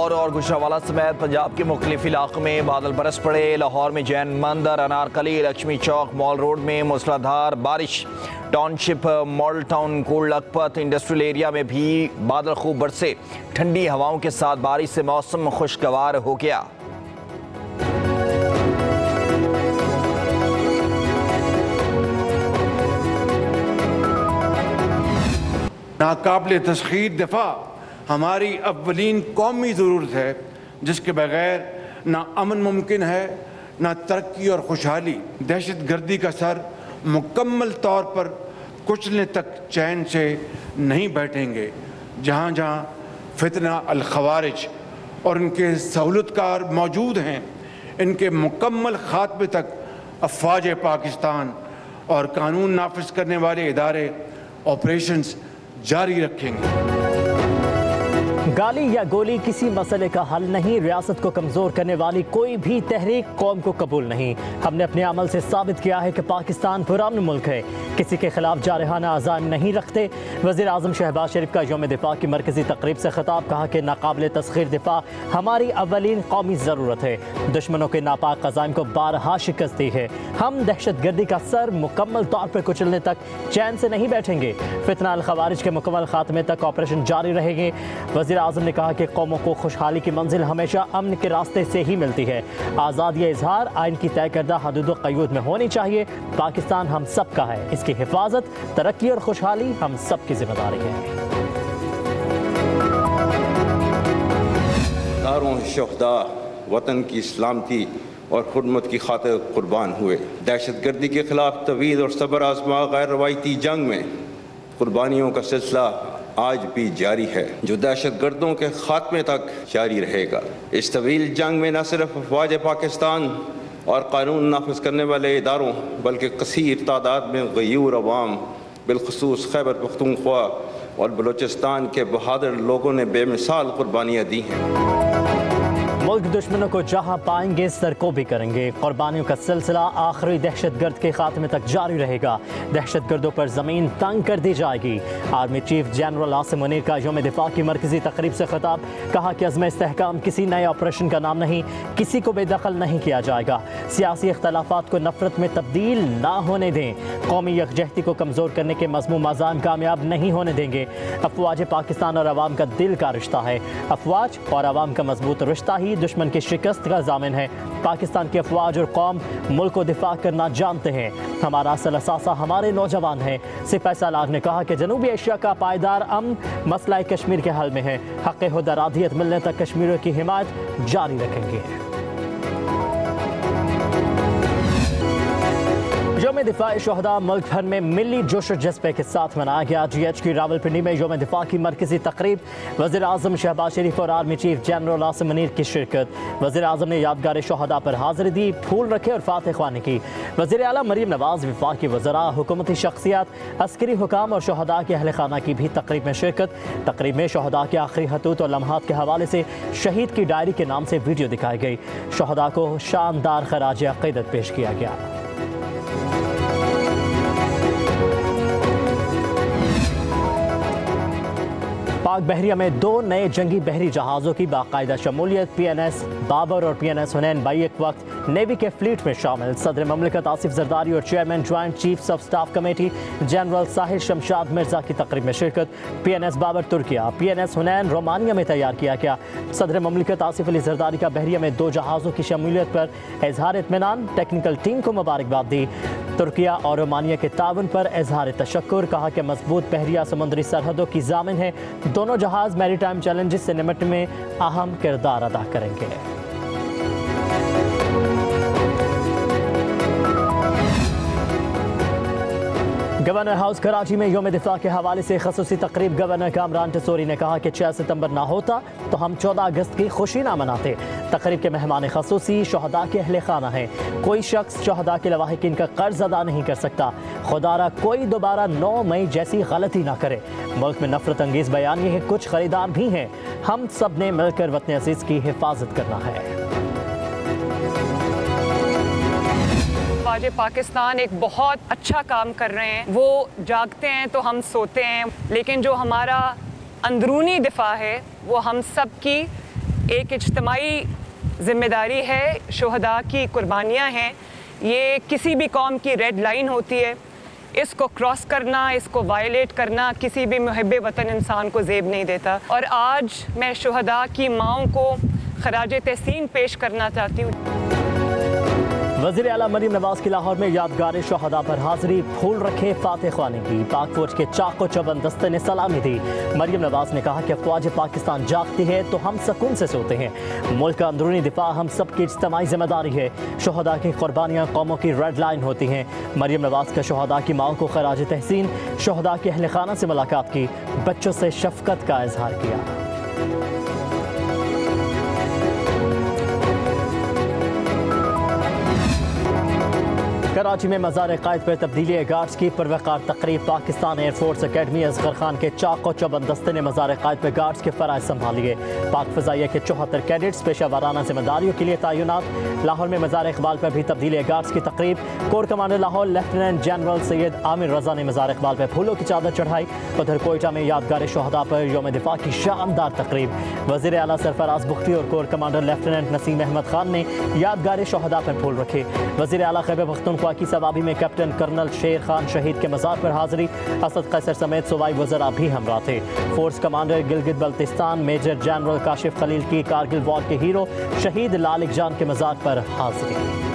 लाहौर और गुजरांवाला समेत पंजाब के मुख्तलिफ इलाकों में बादल बरस पड़े। लाहौर में जैन मंदिर, अनारकली, लक्ष्मी चौक, मॉल रोड में मूसलाधार बारिश। Township, model town, Kot Lakhpat industrial area में भी बादल खूब बरसे। ठंडी हवाओं के साथ बारिश से मौसम खुशगवार हो गया। नाकाबिल तस्खीर दफा हमारी अव्वलीन कौमी ज़रूरत है, जिसके बगैर ना अमन मुमकिन है, ना तरक्की और खुशहाली। दहशत गर्दी का सर मुकम्मल तौर पर कुचलने तक चैन से नहीं बैठेंगे। जहाँ जहाँ फितना अल खवारिज और इनके सहूलतकार मौजूद हैं, इनके मुकम्मल खात्मे तक अफवाज पाकिस्तान और कानून नाफिज करने वाले इदारे ऑपरेशंस जारी रखेंगे। गाली या गोली किसी मसले का हल नहीं। रियासत को कमज़ोर करने वाली कोई भी तहरीक कौम को कबूल नहीं। हमने अपने अमल से साबित किया है कि पाकिस्तान पुरान मुल्क है, किसी के खिलाफ जारहाना अज़ाम नहीं रखते। वज़ीर आज़म शहबाज शरीफ का यौम दिफा की मरकज़ी तकरीब से खिताब। कहा कि नाकाबिल तस्खीर दिफा हमारी अव्वलीन कौमी ज़रूरत है। दुश्मनों के नापाक अज़ाइम को बारहा शिकस्त दी है। हम दहशत गर्दी का सर मुकम्मल तौर पर कुचलने तक चैन से नहीं बैठेंगे। फितना अल खवारिज के मुकम्मल खात्मे तक ऑपरेशन जारी रहेंगे। वज़ीर आज़म ने कहा कि कौमों को खुशहाली की मंजिल हमेशा अमन के रास्ते से ही मिलती है। आज़ादी इजहार आइन की तय करदा हदूद व क़यूद में होनी चाहिए। पाकिस्तान हम सब का है, इसकी हिफाजत, तरक्की और खुशहाली हम सब की जिम्मेदारी है। हज़ारों शुहदा वतन की सलामती और खुदमत की खातिर कुर्बान हुए। दहशत गर्दी के खिलाफ तवील और सब्र आज़मा गैर रवायती जंग में कुर्बानियों का सिलसिला आज भी जारी है, जो दहशत गर्दों के खात्मे तक जारी रहेगा। इस तवील जंग में न सिर्फ अफवाज पाकिस्तान और कानून नाफिज करने वाले इदारों, बल्कि कसीर तादाद में गयूर अवाम, बिलखसूस खैबर पख्तूनख्वा और बलूचिस्तान के बहादुर लोगों ने बेमिसाल कुर्बानियाँ दी हैं। मुल्क दुश्मनों को जहां पाएंगे सरको भी करेंगे। कुर्बानियों का सिलसिला आखिरी दहशत गर्द के खात्मे तक जारी रहेगा। दहशत गर्दों पर ज़मीन तंग कर दी जाएगी। Army chief general Asim Munir का यौम दिफा की मरकज़ी तकरीब से खिताब। कहा कि अज़्म इस्तेहकाम किसी नए ऑपरेशन का नाम नहीं, किसी को बेदखल नहीं किया जाएगा। सियासी इख्तलाफात को नफरत में तब्दील ना होने दें। कौमी यकजहती को कमज़ोर करने के मज़मूम अज़ाइम कामयाब नहीं होने देंगे। अफवाज पाकिस्तान और अवाम का दिल का रिश्ता है। अफवाज और अवाम का मजबूत रिश्ता ही दुश्मन की शिकस्त का ज़ामिन है। पाकिस्तान की अफवाज और कौम मुल्क को दिफा करना जानते हैं। हमारा असल असासा हमारे नौजवान हैं। सिपाही सालार ने कहा कि जनूबी एशिया का पायदार अमन मसला कश्मीर के हल में है। हक़ खुद अरादियत मिलने तक कश्मीरियों की हिमायत जारी रखेंगे। यौम दिफा शुहदा मुल्क भर में मिली जोश और जज्बे के साथ मनाया गया। GH की रावलपिंडी में यौम दिफा की मरकज़ी तकरीब। वज़ीर आज़म शहबाज शरीफ और army chief general Asim Munir की शिरकत। वज़ीर आज़म ने यादगार शुहदा पर हाज़िरी दी, फूल रखे और फातह ख्वानी की। वज़ीर आला मरीम नवाज़, वफाकी वज़रा, हुकूमती शख्सियात, अस्करी हुकाम और शुहदा के अहल खाना की भी तकरीब में शिरकत। तकरीब में शुहदा के आखिरी हतूत और लम्हात के हवाले से शहीद की डायरी के नाम से वीडियो दिखाई गई। शुहदा को शानदार खराज अक़ीदत पेश किया गया। पाक बहरिया में 2 नए जंगी बहरी जहाज़ों की बाकायदा शमूलियत। PNS बाबर और PNS हुनैन बाई एक वक्त नेवी के फ्लीट में शामिल। सदर ममलिकत आसिफ जरदारी और chairman joint chiefs of staff committee general Sahil Shamshad Mirza की तकरीब में शिरकत। PNS Babar Turkiye, PNS Hunain Romania में तैयार किया गया। सदर ममलिकत आसिफ अली जरदारी का बहरिया में 2 जहाज़ों की शमूलियत पर इजहार इत्मीनान। टेक्निकल टीम को मुबारकबाद दी। तुर्किया और रोमानिया के ताउन पर इजहार तशक्कुर। कहा कि मजबूत बहरिया समुद्री सरहदों की ज़ामिन है। दोनों जहाज़ मैरीटाइम चैलेंजेस से निपटने में अहम किरदार अदा करेंगे। गवर्नर हाउस कराची में यौम दिफा के हवाले से खसूसी तकरीब। गवर्नर कामरान टसोरी ने कहा कि 6 सितंबर ना होता तो हम 14 अगस्त की खुशी ना मनाते। तकरीब के मेहमान खसूसी शहदा के अहले खाना हैं। कोई शख्स शहदा के लवाहिकीन का कर्ज अदा नहीं कर सकता। खुदारा कोई दोबारा 9 मई जैसी गलती ना करे। मुल्क में नफरत अंगेज बयान ये कुछ खरीदार भी हैं। हम सब ने मिलकर वतन अज़ीज़ की हिफाजत करना है। आज पाकिस्तान एक बहुत अच्छा काम कर रहे हैं। वो जागते हैं तो हम सोते हैं, लेकिन जो हमारा अंदरूनी दिफा है वो हम सब की एक इज्तिमाई ज़िम्मेदारी है, शुहदा की कुर्बानियाँ हैं, ये किसी भी कौम की रेड लाइन होती है। इसको क्रॉस करना, इसको वायलेट करना किसी भी मुहिब्बे वतन इंसान को ज़ेब नहीं देता। और आज मैं शुहदा की माओं को खराज तहसीन पेश करना चाहती हूँ। वज़ीर आला मरीम नवाज की लाहौर में यादगार शहदा पर हाजिरी, फूल रखे फातह ख्वानी की। पाक फौज के चाको चौबंद दस्ते ने सलामी दी। मरीम नवाज ने कहा कि अफ़वाज पाकिस्तान जागती है तो हम सुकून से सोते हैं। मुल्क का अंदरूनी दिफा हम सबकी इज्तिमाई जिम्मेदारी है। शहदा की कुर्बानियाँ कौमों की रेड लाइन होती हैं। मरीम नवाज का शहदा की माओं को खराज तहसीन, शहदा के अहल खाना से मुलाकात की, बच्चों से शफकत का इजहार किया। कराची में मज़ार क़ायद पर तब्दीली गार्ड्स की पुरवकार तकरीब। पाकिस्तान एयरफोर्स अकेडमी असगर खान के चाको चौबंद दस्ते ने मज़ार क़ायद पर गार्ड्स के फ़राइज़ संभालिए। पाक फ़ज़ाइया के 74 कैडेट्स पेशा वाराना जिम्मेदारियों के लिए तैनात। लाहौर में मज़ार इक़बाल पर भी तब्दीली गार्ड्स की तकरीब। Corps commander Lahore lieutenant general Syed Amir Raza ने मज़ार इक़बाल पर फूलों की चादर चढ़ाई। उधर कोयटा में यादगार शहदा पर यौम दिफा की शानदार तकरीब। वज़ीर आला सरफराज बुख्ती और core commander lieutenant Naseem Ahmed Khan ने यादगार शहदा पर फूल रखे। वज़ीर आला खैबर पख्तूनख्वा की सवाबी में कैप्टन कर्नल शेर खान शहीद के मज़ार पर हाजिरी। असद कैसर समेत सूबाई वज़रा भी हमरा थे। Force commander Gilgit Baltistan major general Kashif Khalil की कारगिल वॉर के हीरो शहीद लालिक जान के मज़ार पर हाजिरी।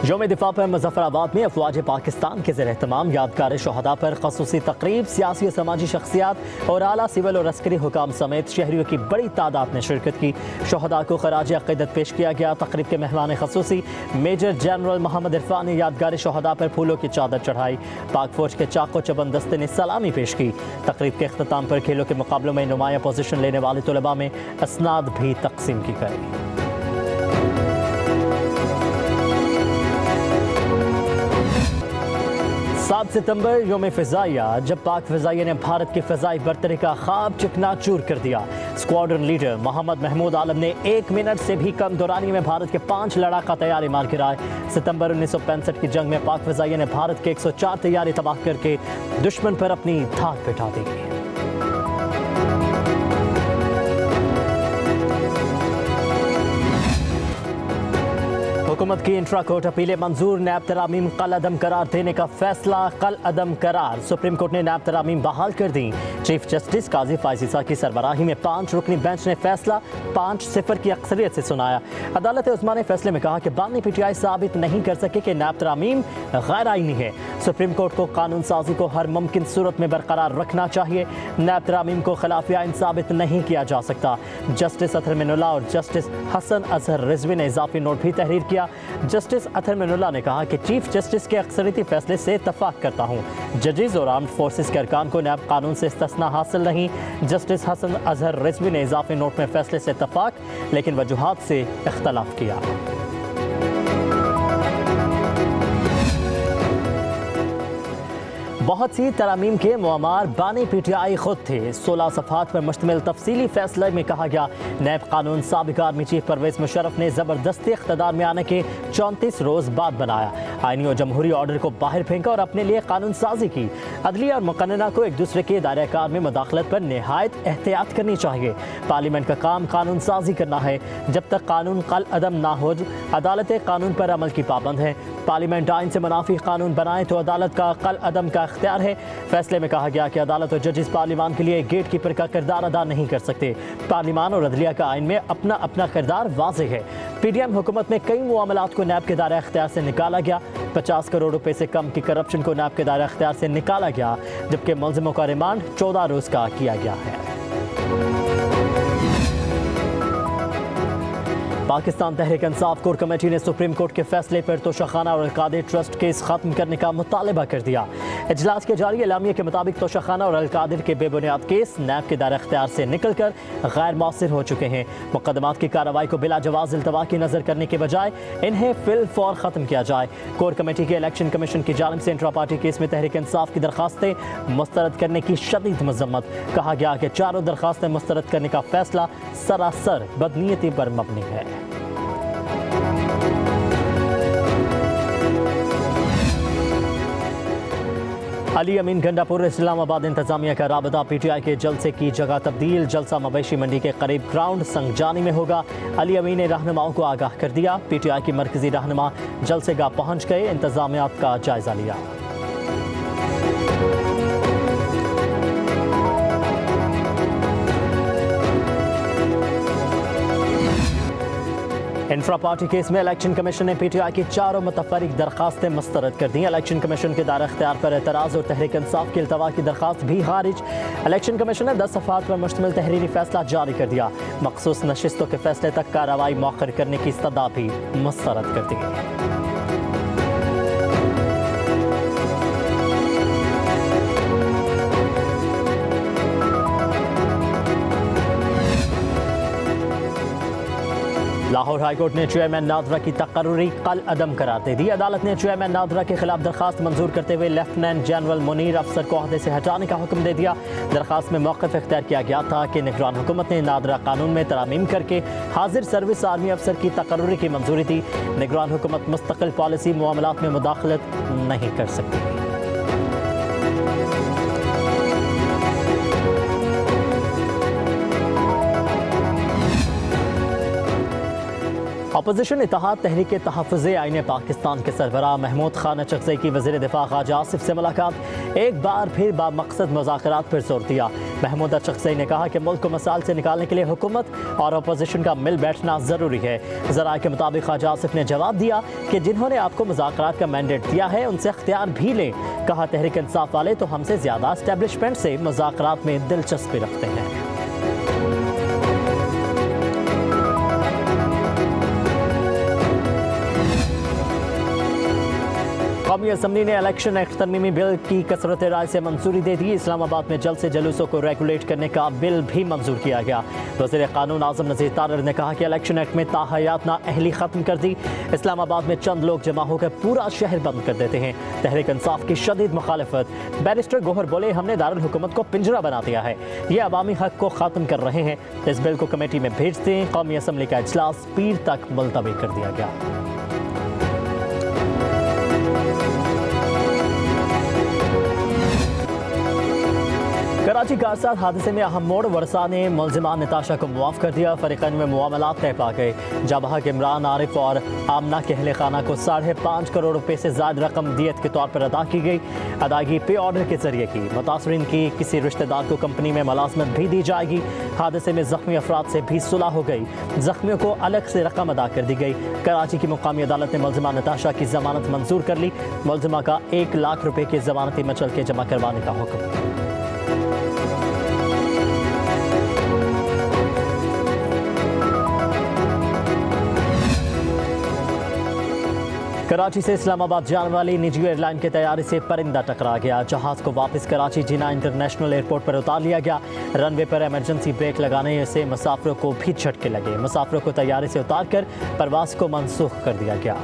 यौम दिफा पर मुज़फ़्फ़राबाद में अफ़वाज पाकिस्तान के ज़ेर एहतमाम यादगार शहदा पर ख़ुसूसी तकरीब। सियासी और समाजी शख्सियात और आला सिविल और अस्करी हुकाम समेत शहरियों की बड़ी तादाद ने शिरकत की। शहदा को खराज अक़ीदत पेश किया गया। तकरीब के मेहमान ख़ुसूसी मेजर जनरल मोहम्मद इरफान ने यादगार शहदा पर फूलों की चादर चढ़ाई। पाक फौज के चाको चौबंद दस्ते ने सलामी पेश की। तकरीब के अख्ताम पर खेलों के मुकाबलों में नुमाया पोजीशन लेने वाले तलबा में असनाद भी तकसीम की गई। 7 सितंबर यौम फ़िज़ाइया, जब पाक फ़िज़ाइया ने भारत की फ़िज़ाई बरतरी का ख्वाब चकनाचूर कर दिया। स्क्वाड्रन लीडर मोहम्मद महमूद आलम ने 1 मिनट से भी कम दौरानी में भारत के 5 लड़ाका तैयारी मार गिराए। सितंबर 1965 की जंग में पाक फ़िज़ाइया ने भारत के 104 तैयारी तबाह करके दुश्मन पर अपनी धाक बिठा दी। हुकूमत की इंट्रा कोर्ट अपीलें मंजूर। नैब तरामीम कल अदम करार देने का फैसला। कल अदम करार। सुप्रीम कोर्ट ने नैब तरामीम बहाल कर दी। चीफ जस्टिस काजी फाइज़ा की सरबराही में 5 रुकनी बेंच ने फैसला 5-0 की अक्सरियत से सुनाया। अदालत उस्मा ने फैसले में कहा कि बानी पीटीआई साबित नहीं कर सके कि नैब तरामीम गैर आईनी है। सुप्रीम कोर्ट को कानून साजी को हर मुमकिन सूरत में बरकरार रखना चाहिए। नैब तरामीम को खिलाफ आइन साबित नहीं किया जा सकता। जस्टिस अतहर मिनुल्लाह और जस्टिस हसन अजहर रिजवी ने इजाफी नोट भी तहरीर किया। जस्टिस अतहर मिनुल्लाह ने कहा कि चीफ जस्टिस के अक्सरियती फैसले से इत्तफाक करता हूँ। जजेस और आर्म्ड फोर्सेस के अरकान को नैब कानून से इस्तिस्ना हासिल नहीं। जस्टिस हसन अजहर रिजवी ने इजाफी नोट में फैसले से इत्तफाक लेकिन वजूहात से इख्तलाफ किया। बहुत सी तरामीम के मुआमार बानी पीटीआई खुद थे। 16 सफ़हात पर मुश्तमिल तफसीली फैसले में कहा गया नैब कानून साबिक़ आर्मी चीफ परवेज़ मुशर्रफ ने ज़बरदस्ती इक़्तिदार में आने के 34 रोज़ बाद बनाया। आइनी और जमहूरी ऑर्डर को बाहर फेंका और अपने लिए कानून साजी की। अदलिया और मुक़न्नना को एक दूसरे के दायरे कार में मुदाखलत पर नहायत एहतियात करनी चाहिए। पार्लियामेंट का काम कानून साजी करना है। जब तक कानून कल अदम ना हो, अदालतें कानून पर अमल की पाबंद है। पार्लियामेंट आइन से मुनाफी कानून बनाए तो अदालत का कल अदम का इख्तियार है। फैसले में कहा गया कि अदालत और जजेस पार्लियामान के लिए गेट कीपर का किरदार अदा नहीं कर सकते। पार्लियामान और अदलिया का आइन में अपना अपना किरदार वाज़ेह है। पीडीएम हुकूमत में कई मामलात को नैब के दायरा इख्तियार से निकाला गया। 50 करोड़ रुपए से कम की करप्शन को नैब के दायरा इख्तियार से निकाला गया, जबकि मुलजिमों का रिमांड 14 रोज़ का किया गया है। पाकिस्तान तहरीक इंसाफ कोर कमेटी ने सुप्रीम कोर्ट के फैसले पर तोशाखाना और अलकादिर ट्रस्ट केस खत्म करने का मुतालबा कर दिया। इजलास के जारी एलामिया के मुताबिक तोशाखाना और अलकादिर के बेबुनियाद केस नैब के दायरा इख्तियार से निकलकर गैर मौसर हो चुके हैं। मुकदमात की कार्रवाई को बिला जवाज इल्तवा की नजर करने के बजाय इन्हें फिल फौर खत्म किया जाए। कोर कमेटी के इलेक्शन कमीशन की जानिब से इंट्रा पार्टी केस में तहरीक इंसाफ की दरखास्तें मुस्तरद करने की शदीद मजम्मत। कहा गया कि चारों दरखास्तें मुस्तरद करने का फैसला सरासर बदनीयती पर मबनी है। अली अमीन गंडापुर इस्लामाबाद इंतजामिया का राबता PTI के जलसे की जगह तब्दील। जलसा मवेशी मंडी के करीब ग्राउंड संगजानी में होगा। अली अमीन ने रहनुमाओं को आगाह कर दिया। PTI की मरकजी रहनुमा जलसेगाह पहुंच गए, इंतजामियात का जायजा लिया। इंफ्रा पार्टी केस में इलेक्शन कमीशन ने PTI की 4 मुतफरिक दरखास्तें मुस्तरद कर दी। इलेक्शन कमीशन के दायरा इख्तियार पर एतराज़ और तहरीक इंसाफ की इल्तवा की दरखास्त भी खारिज। इलेक्शन कमीशन ने 10 सफ़हात पर मुश्तमिल तहरीरी फैसला जारी कर दिया। मखसूस नशिस्तों के फैसले तक कार्रवाई मौखर करने की इस्तदा भी मुस्तरद कर दी। लाहौर हाईकोर्ट ने चेयरमैन नादरा की तकर्री कल अदम करार दे दी। अदालत ने चेयरमैन नादरा के खिलाफ दरखास्त मंजूर करते हुए लेफ्टिनेंट जनरल मुनीर अफसर को ओहदे से हटाने का हुक्म दे दिया। दरखास्त में मौक़िफ़ इख्तियार किया गया था कि निगरान हुकूमत ने नादरा कानून में तरामीम करके हाजिर सर्विस आर्मी अफसर की तकर्री की मंजूरी दी। निगरान हुकूमत मुस्तकिल पॉलिसी मामलात में मुदाखलत नहीं कर सकती। अपोजिशन इत्तेहाद तहरीक तहफ़्फ़ुज़े आईन पाकिस्तान के सरबराह महमूद खान अचकज़ई की वज़ीर दिफ़ा ख्वाजा आसिफ से मुलाकात। एक बार फिर बामक़सद मुज़ाकरात पर जोर दिया। महमूद अचकज़ई ने कहा कि मुल्क को मसाइल से निकालने के लिए हुकूमत और अपोजिशन का मिल बैठना ज़रूरी है। ज़राए के मुताबिक ख्वाजा आसिफ ने जवाब दिया कि जिन्होंने आपको मुज़ाकरात का मैंडेट दिया है उनसे इख्तियार भी लें। कहा तहरीक इंसाफ वाले तो हमसे ज़्यादा एस्टेब्लिशमेंट से मुज़ाकरात में दिलचस्पी रखते हैं। कौमी असम्बली ने इलेक्शन एक्ट तरमीमी बिल की कसरत राय से मंजूरी दे दी। इस्लामाबाद में जलसे जुलूसों को रेगुलेट करने का बिल भी मंजूर किया गया। वज़ीर कानून आज़म नज़ीर तारर ने कहा कि इलेक्शन एक्ट में ताहयात नाअहली ख़त्म कर दी। इस्लामाबाद में चंद लोग जमा होकर पूरा शहर बंद कर देते हैं। तहरीक इंसाफ की शदीद मुखालफत। बैरिस्टर गोहर बोले, हमने दारुल हुकूमत को पिंजरा बना दिया है, ये अवामी हक को ख़त्म कर रहे हैं। इस बिल को कमेटी में भेज दें। कौमी असम्बली का इजलास पीर तक मुलतवी कर दिया गया। कराची कारसाज हादसे में अहम मोड़। वर्षा ने मुल्जिमान नताशा को मुआफ़ कर दिया। फरीक़ैन में मुआमलात तय पा गए। जबहा के इमरान आरिफ और आमना के अहले खाना को 5.5 करोड़ रुपए से ज़्यादा रकम दियत के तौर पर अदा की गई। अदायगी पे ऑर्डर के जरिए की। मुतासरीन की किसी रिश्तेदार को कंपनी में मुलाजमत भी दी जाएगी। हादसे में ज़ख्मी अफराद से भी सुलह हो गई। ज़ख्मियों को अलग से रकम अदा कर दी गई। कराची की मुकामी अदालत ने मुल्जिमा नताशा की जमानत मंजूर कर ली। मुल्जिमा का 1 लाख रुपए की जमानती मचल के जमा करवाने का हुक्म। कराची से इस्लामाबाद जाने वाली निजी एयरलाइन के तैयारी से परिंदा टकरा गया। जहाज को वापस कराची जिना इंटरनेशनल एयरपोर्ट पर उतार लिया गया। रनवे पर इमरजेंसी ब्रेक लगाने से मुसाफिरों को भी झटके लगे। मुसाफिरों को तैयारी से उतार कर परवाज को मनसूख कर दिया गया।